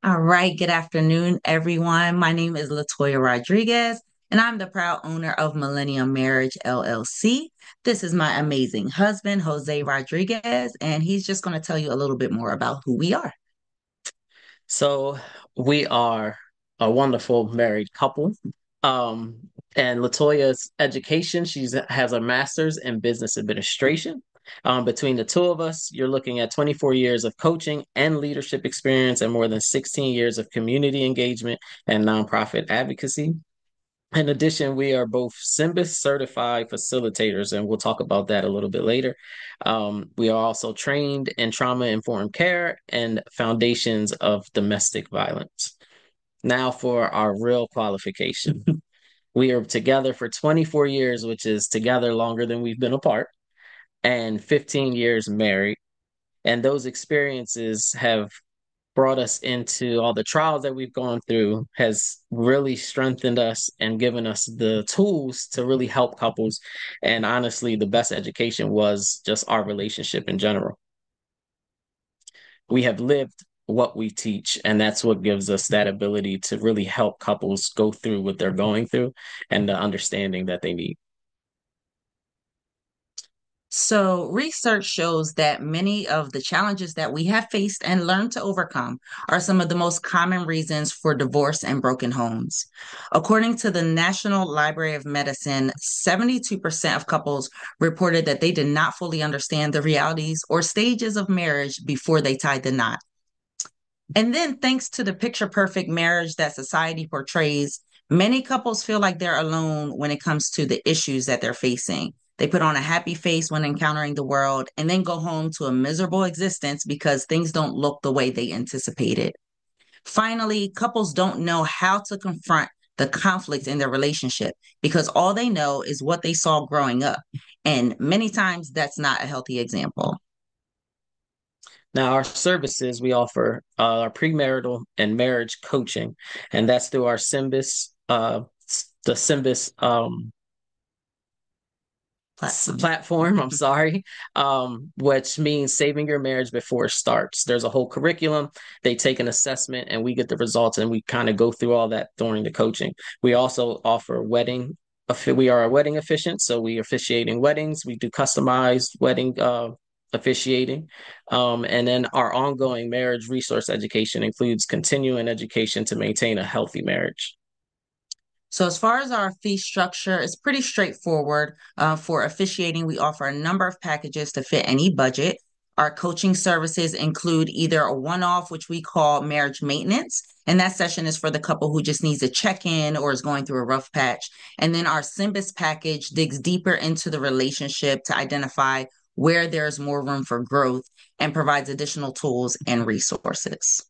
All right, good afternoon, everyone. My name is Latoya Rodriguez, and I'm the proud owner of Millennium Marriage LLC. This is my amazing husband, Jose Rodriguez, and he's just going to tell you a little bit more about who we are. So we are a wonderful married couple. Um, and Latoya's education, has a master's in business administration. Between the two of us, you're looking at 24 years of coaching and leadership experience and more than 16 years of community engagement and nonprofit advocacy. In addition, we are both SYMBIS certified facilitators, and we'll talk about that a little bit later. We are also trained in trauma informed care and foundations of domestic violence. Now, for our real qualification. We are together for 24 years, which is together longer than we've been apart, and 15 years married. And those experiences have brought us into all the trials that we've gone through has really strengthened us and given us the tools to really help couples. And honestly, the best education was just our relationship in general. We have lived what we teach, and that's what gives us that ability to really help couples go through what they're going through and the understanding that they need. So, research shows that many of the challenges that we have faced and learned to overcome are some of the most common reasons for divorce and broken homes. According to the National Library of Medicine, 72% of couples reported that they did not fully understand the realities or stages of marriage before they tied the knot. And then, thanks to the picture perfect marriage that society portrays, many couples feel like they're alone when it comes to the issues that they're facing. They put on a happy face when encountering the world and then go home to a miserable existence because things don't look the way they anticipated. Finally, couples don't know how to confront the conflict in their relationship because all they know is what they saw growing up. And many times that's not a healthy example. Now, our services, we offer our premarital and marriage coaching, and that's through our SYMBIS, the SYMBIS Platform. platform, I'm sorry, which means saving your marriage before it starts. There's a whole curriculum. They take an assessment and we get the results and we kind of go through all that during the coaching. We also offer we are a wedding officiant, so we officiating weddings. We do customized wedding officiating. And then our ongoing marriage resource education includes continuing education to maintain a healthy marriage. So, as far as our fee structure, it's pretty straightforward. For officiating, we offer a number of packages to fit any budget. Our coaching services include either a one off, which we call marriage maintenance, and that session is for the couple who just needs a check in or is going through a rough patch. And then our Symbis package digs deeper into the relationship to identify where there's more room for growth and provides additional tools and resources.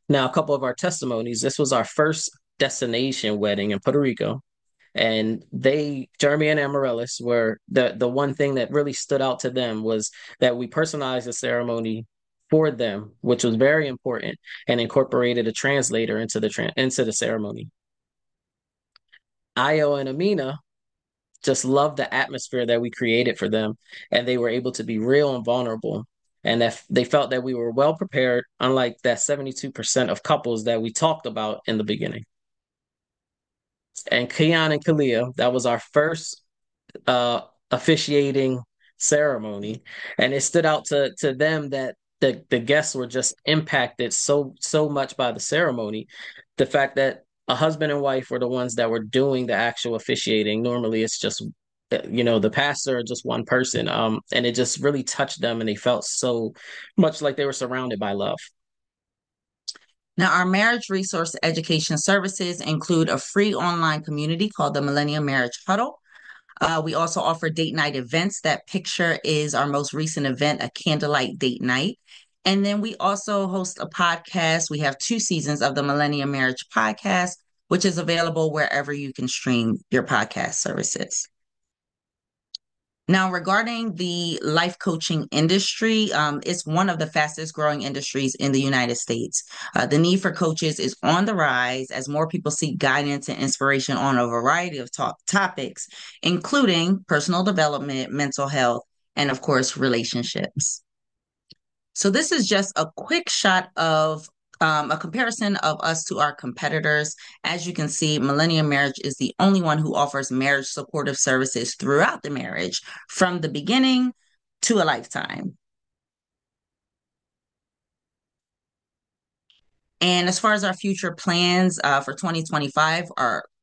Now, a couple of our testimonies. This was our first destination wedding in Puerto Rico. And Jeremy and Amaryllis, were the one thing that really stood out to them was that we personalized the ceremony for them, which was very important, and incorporated a translator into the ceremony. Io and Amina just loved the atmosphere that we created for them, and they were able to be real and vulnerable. And that they felt that we were well prepared, unlike that 72% of couples that we talked about in the beginning. And Kian and Kalia, that was our first officiating ceremony, and it stood out to them that the guests were just impacted so much by the ceremony. The fact that a husband and wife were the ones that were doing the actual officiating. Normally, it's just the pastor or just one person, and it just really touched them, and they felt so much like they were surrounded by love. Now, our marriage resource education services include a free online community called the Millennium Marriage Huddle. We also offer date night events. That picture is our most recent event, a candlelight date night. And then we also host a podcast. We have 2 seasons of the Millennium Marriage podcast, which is available wherever you can stream your podcast services. Now, regarding the life coaching industry, it's one of the fastest growing industries in the United States. The need for coaches is on the rise as more people seek guidance and inspiration on a variety of topics, including personal development, mental health, and of course, relationships. So, this is just a quick shot of A comparison of us to our competitors. As you can see, Millennium Marriage is the only one who offers marriage supportive services throughout the marriage, from the beginning to a lifetime. And as far as our future plans for 2025,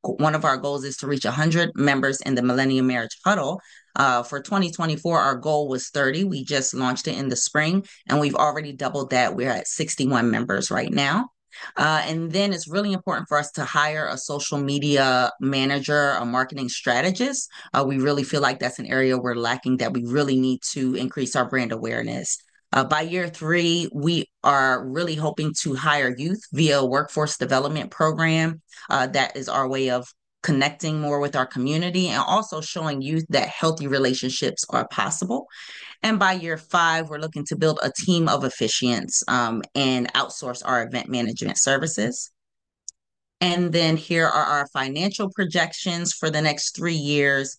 one of our goals is to reach 100 members in the Millennium Marriage Huddle. For 2024, our goal was 30. We just launched it in the spring, and we've already doubled that. We're at 61 members right now. And then it's really important for us to hire a social media manager, a marketing strategist. We really feel like that's an area we're lacking, that we really need to increase our brand awareness. By year three, we are really hoping to hire youth via a workforce development program. That is our way of connecting more with our community and also showing youth that healthy relationships are possible. And by year five, we're looking to build a team of officiants and outsource our event management services. And then here are our financial projections for the next 3 years.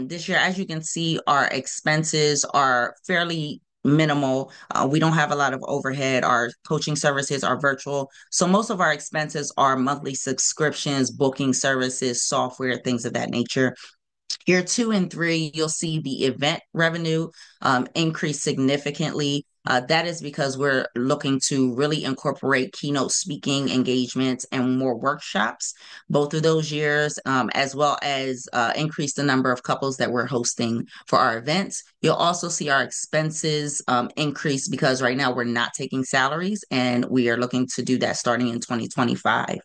This year, as you can see, our expenses are fairly minimal. We don't have a lot of overhead. Our coaching services are virtual. So most of our expenses are monthly subscriptions, booking services, software, things of that nature. Year two and three, you'll see the event revenue increase significantly. That is because we're looking to really incorporate keynote speaking engagements and more workshops, both of those years, as well as increase the number of couples that we're hosting for our events. You'll also see our expenses increase because right now we're not taking salaries, and we are looking to do that starting in 2025.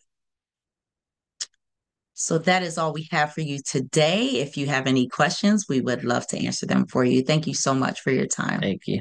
So that is all we have for you today. If you have any questions, we would love to answer them for you. Thank you so much for your time. Thank you.